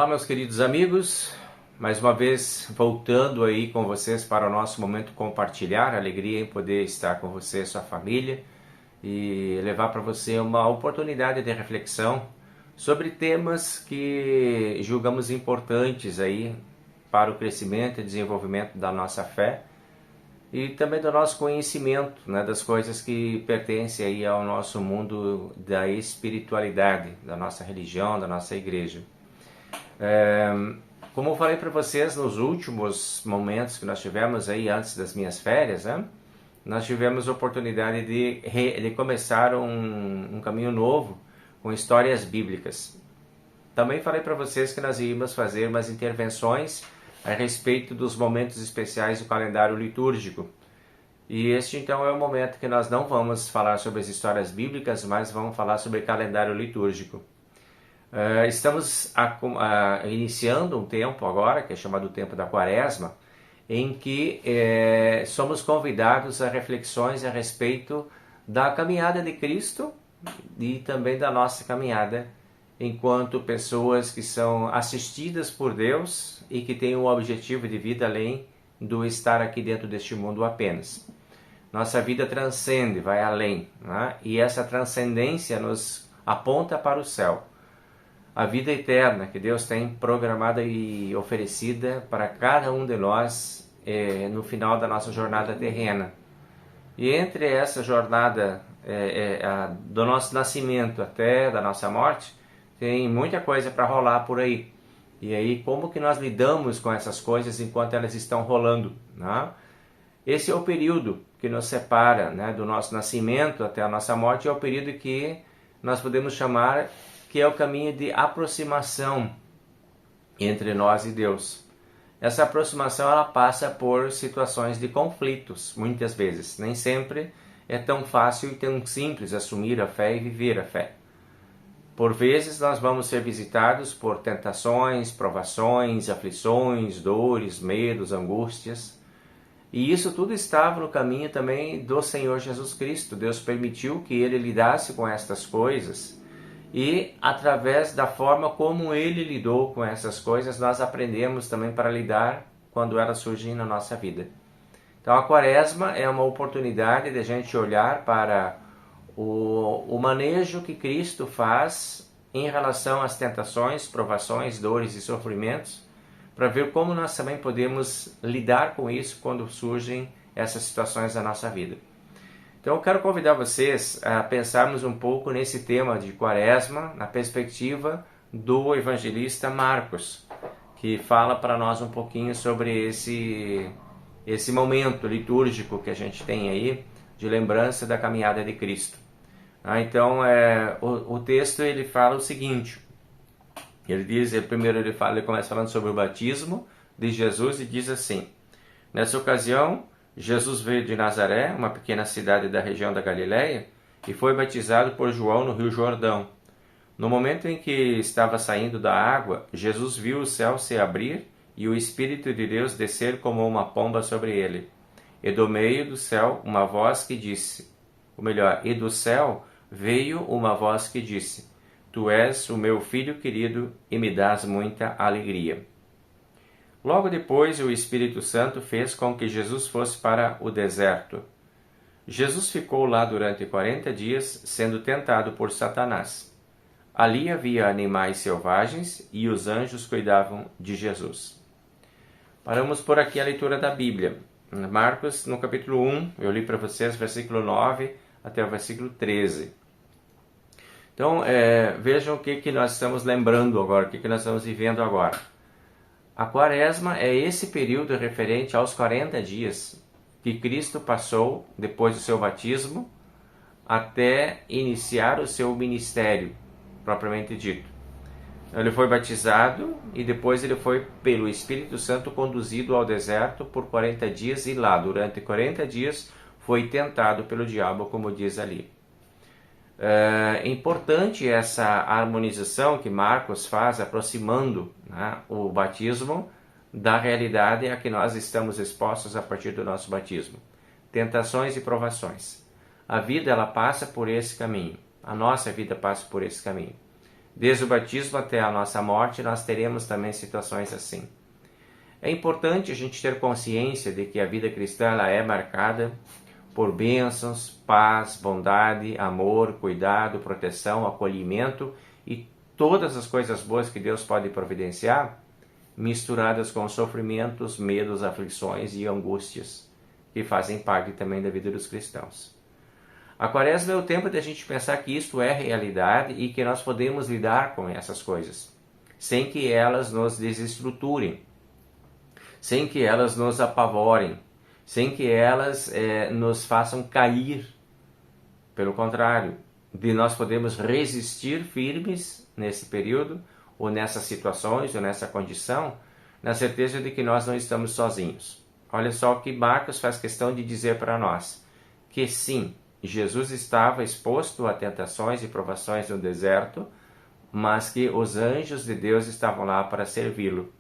Olá, meus queridos amigos, mais uma vez voltando aí com vocês para o nosso momento compartilhar, alegria em poder estar com você e sua família e levar para você uma oportunidade de reflexão sobre temas que julgamos importantes aí para o crescimento e desenvolvimento da nossa fé e também do nosso conhecimento, né, das coisas que pertencem aí ao nosso mundo da espiritualidade, da nossa religião, da nossa igreja. Como eu falei para vocês nos últimos momentos que nós tivemos aí antes das minhas férias, né? Nós tivemos a oportunidade de começar um caminho novo com histórias bíblicas. Também falei para vocês que nós íamos fazer umas intervenções a respeito dos momentos especiais do calendário litúrgico. E este então é o momento que nós não vamos falar sobre as histórias bíblicas, mas vamos falar sobre calendário litúrgico. Estamos iniciando um tempo agora, que é chamado o tempo da Quaresma, em que somos convidados a reflexões a respeito da caminhada de Cristo e também da nossa caminhada enquanto pessoas que são assistidas por Deus e que têm um objetivo de vida além do estar aqui dentro deste mundo apenas. Nossa vida transcende, vai além, né? E essa transcendência nos aponta para o céu. A vida eterna que Deus tem programada e oferecida para cada um de nós no final da nossa jornada terrena. E entre essa jornada do nosso nascimento até da nossa morte, tem muita coisa para rolar por aí. E aí, como que nós lidamos com essas coisas enquanto elas estão rolando, né? Esse é o período que nos separa, né, do nosso nascimento até a nossa morte, é o período que nós podemos chamar que é o caminho de aproximação entre nós e Deus. Essa aproximação ela passa por situações de conflitos, muitas vezes. Nem sempre é tão fácil e tão simples assumir a fé e viver a fé. Por vezes nós vamos ser visitados por tentações, provações, aflições, dores, medos, angústias. E isso tudo estava no caminho também do Senhor Jesus Cristo. Deus permitiu que Ele lidasse com estas coisas. E através da forma como Ele lidou com essas coisas, nós aprendemos também para lidar quando elas surgem na nossa vida. Então a Quaresma é uma oportunidade de a gente olhar para o manejo que Cristo faz em relação às tentações, provações, dores e sofrimentos, para ver como nós também podemos lidar com isso quando surgem essas situações na nossa vida. Então eu quero convidar vocês a pensarmos um pouco nesse tema de Quaresma, na perspectiva do evangelista Marcos, que fala para nós um pouquinho sobre esse momento litúrgico que a gente tem aí, de lembrança da caminhada de Cristo. Então o texto ele fala o seguinte, ele começa falando sobre o batismo de Jesus e diz assim: nessa ocasião, Jesus veio de Nazaré, uma pequena cidade da região da Galileia, e foi batizado por João no Rio Jordão. No momento em que estava saindo da água, Jesus viu o céu se abrir e o Espírito de Deus descer como uma pomba sobre ele. E do meio do céu uma voz que disse, e do céu veio uma voz que disse: Tu és o meu filho querido e me dás muita alegria. Logo depois, o Espírito Santo fez com que Jesus fosse para o deserto. Jesus ficou lá durante 40 dias, sendo tentado por Satanás. Ali havia animais selvagens e os anjos cuidavam de Jesus. Paramos por aqui a leitura da Bíblia. Marcos, no capítulo 1, eu li para vocês versículo 9 até o versículo 13. Então, vejam o que nós estamos lembrando agora, o que nós estamos vivendo agora. A Quaresma é esse período referente aos 40 dias que Cristo passou depois do seu batismo até iniciar o seu ministério, propriamente dito. Ele foi batizado e depois ele foi pelo Espírito Santo conduzido ao deserto por 40 dias e lá, durante 40 dias, foi tentado pelo diabo, como diz ali. É importante essa harmonização que Marcos faz, aproximando, né, o batismo da realidade a que nós estamos expostos a partir do nosso batismo. Tentações e provações. A vida ela passa por esse caminho. A nossa vida passa por esse caminho. Desde o batismo até a nossa morte, nós teremos também situações assim. É importante a gente ter consciência de que a vida cristã ela é marcada por bênçãos, paz, bondade, amor, cuidado, proteção, acolhimento e todas as coisas boas que Deus pode providenciar, misturadas com sofrimentos, medos, aflições e angústias, que fazem parte também da vida dos cristãos. A Quaresma é o tempo de a gente pensar que isto é realidade e que nós podemos lidar com essas coisas, sem que elas nos desestruturem, sem que elas nos apavorem, sem que elas nos façam cair. Pelo contrário, de nós podemos resistir firmes nesse período, ou nessas situações, ou nessa condição, na certeza de que nós não estamos sozinhos. Olha só o que Marcos faz questão de dizer para nós, que sim, Jesus estava exposto a tentações e provações no deserto, mas que os anjos de Deus estavam lá para servi-lo.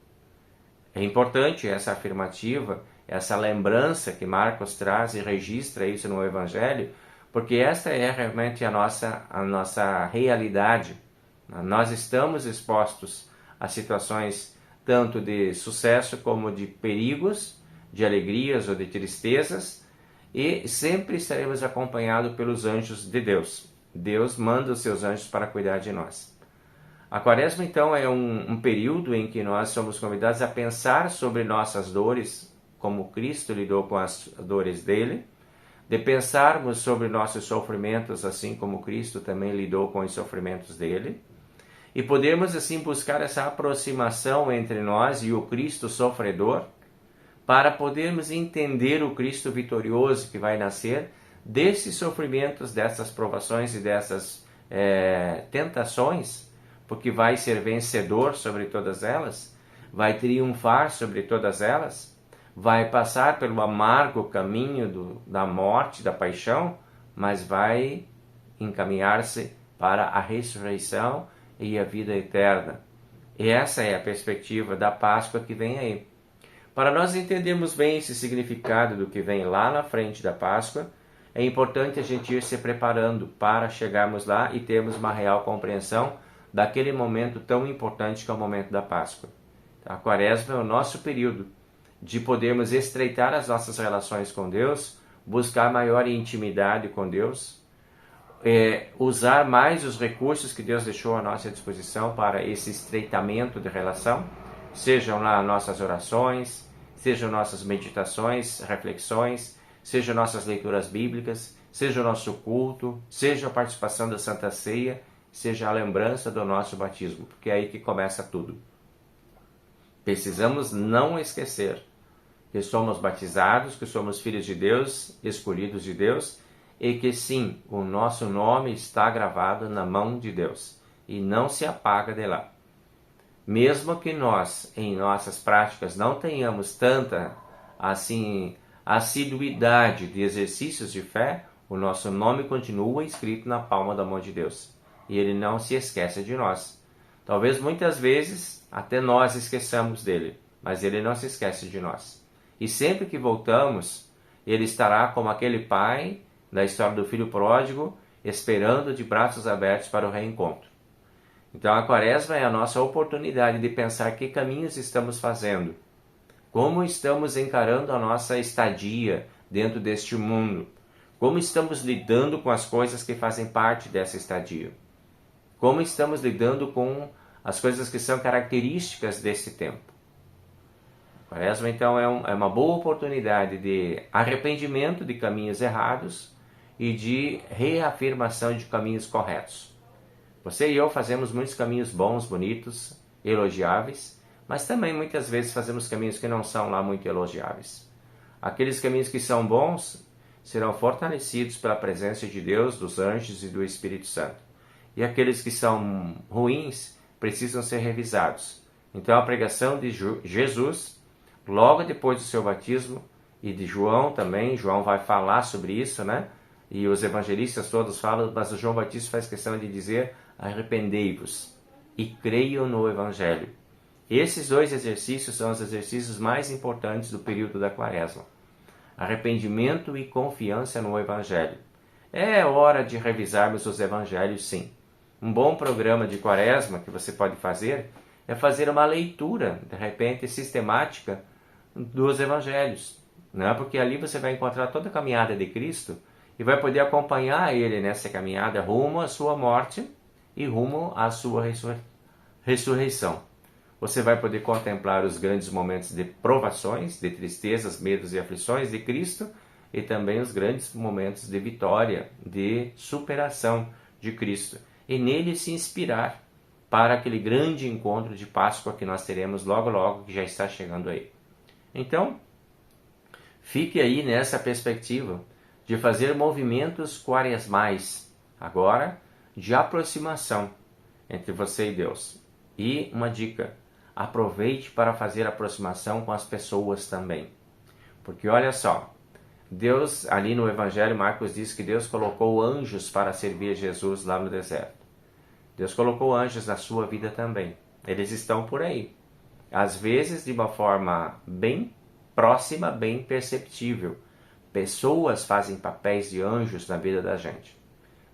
É importante essa afirmativa, essa lembrança que Marcos traz e registra isso no Evangelho, porque esta é realmente a nossa realidade. Nós estamos expostos a situações tanto de sucesso como de perigos, de alegrias ou de tristezas, e sempre estaremos acompanhados pelos anjos de Deus. Deus manda os seus anjos para cuidar de nós. A Quaresma, então, é um período em que nós somos convidados a pensar sobre nossas dores, como Cristo lidou com as dores dele, de pensarmos sobre nossos sofrimentos, assim como Cristo também lidou com os sofrimentos dele, e podermos, assim, buscar essa aproximação entre nós e o Cristo sofredor, para podermos entender o Cristo vitorioso que vai nascer desses sofrimentos, dessas provações e dessas tentações, porque vai ser vencedor sobre todas elas, vai triunfar sobre todas elas, vai passar pelo amargo caminho da morte, da paixão, mas vai encaminhar-se para a ressurreição e a vida eterna. E essa é a perspectiva da Páscoa que vem aí. Para nós entendermos bem esse significado do que vem lá na frente da Páscoa, é importante a gente ir se preparando para chegarmos lá e termos uma real compreensão daquele momento tão importante que é o momento da Páscoa. A Quaresma é o nosso período de podermos estreitar as nossas relações com Deus, buscar maior intimidade com Deus, usar mais os recursos que Deus deixou à nossa disposição para esse estreitamento de relação, sejam lá nossas orações, sejam nossas meditações, reflexões, sejam nossas leituras bíblicas, seja o nosso culto, seja a participação da Santa Ceia, seja a lembrança do nosso batismo, porque é aí que começa tudo. Precisamos não esquecer que somos batizados, que somos filhos de Deus, escolhidos de Deus, e que sim, o nosso nome está gravado na mão de Deus e não se apaga de lá. Mesmo que nós, em nossas práticas, não tenhamos tanta assim assiduidade de exercícios de fé, o nosso nome continua escrito na palma da mão de Deus e Ele não se esquece de nós. Talvez muitas vezes até nós esqueçamos dele, mas Ele não se esquece de nós. E sempre que voltamos, Ele estará como aquele pai da história do filho pródigo, esperando de braços abertos para o reencontro. Então a Quaresma é a nossa oportunidade de pensar que caminhos estamos fazendo, como estamos encarando a nossa estadia dentro deste mundo, como estamos lidando com as coisas que fazem parte dessa estadia, como estamos lidando com as coisas que são características desse tempo. A Quaresma então é uma boa oportunidade de arrependimento de caminhos errados e de reafirmação de caminhos corretos. Você e eu fazemos muitos caminhos bons, bonitos, elogiáveis, mas também muitas vezes fazemos caminhos que não são lá muito elogiáveis. Aqueles caminhos que são bons serão fortalecidos pela presença de Deus, dos anjos e do Espírito Santo. E aqueles que são ruins precisam ser revisados. Então a pregação de Jesus, logo depois do seu batismo, e de João também, João vai falar sobre isso, né? E os evangelistas todos falam, mas o João Batista faz questão de dizer: arrependei-vos e creiam no Evangelho. Esses dois exercícios são os exercícios mais importantes do período da Quaresma. Arrependimento e confiança no Evangelho. É hora de revisarmos os Evangelhos, sim. Um bom programa de quaresma que você pode fazer é fazer uma leitura, de repente, sistemática dos evangelhos, né? Porque ali você vai encontrar toda a caminhada de Cristo e vai poder acompanhar ele nessa caminhada rumo à sua morte e rumo à sua ressurreição. Você vai poder contemplar os grandes momentos de provações, de tristezas, medos e aflições de Cristo e também os grandes momentos de vitória, de superação de Cristo. E nele se inspirar para aquele grande encontro de Páscoa que nós teremos logo logo, que já está chegando aí. Então, fique aí nessa perspectiva de fazer movimentos quaresmais, agora de aproximação entre você e Deus. E uma dica, aproveite para fazer aproximação com as pessoas também. Porque olha só, Deus, ali no Evangelho, Marcos diz que Deus colocou anjos para servir Jesus lá no deserto. Deus colocou anjos na sua vida também. Eles estão por aí. Às vezes de uma forma bem próxima, bem perceptível. Pessoas fazem papéis de anjos na vida da gente.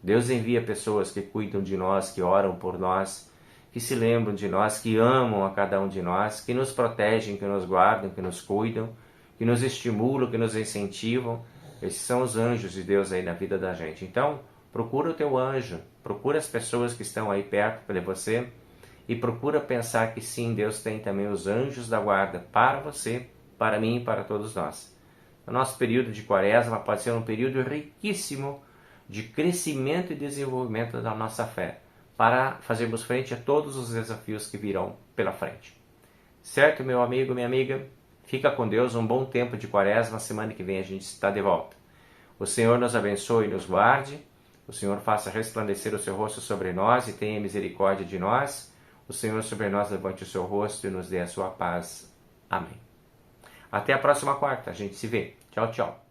Deus envia pessoas que cuidam de nós, que oram por nós, que se lembram de nós, que amam a cada um de nós, que nos protegem, que nos guardam, que nos cuidam, que nos estimulam, que nos incentivam. Esses são os anjos de Deus aí na vida da gente. Então, procura o teu anjo, procura as pessoas que estão aí perto de você e procura pensar que sim, Deus tem também os anjos da guarda para você, para mim e para todos nós. O nosso período de quaresma pode ser um período riquíssimo de crescimento e desenvolvimento da nossa fé, para fazermos frente a todos os desafios que virão pela frente. Certo, meu amigo, minha amiga? Fica com Deus, um bom tempo de quaresma, semana que vem a gente está de volta. O Senhor nos abençoe e nos guarde, o Senhor faça resplandecer o seu rosto sobre nós e tenha misericórdia de nós, o Senhor sobre nós levante o seu rosto e nos dê a sua paz. Amém. Até a próxima quarta, a gente se vê. Tchau, tchau.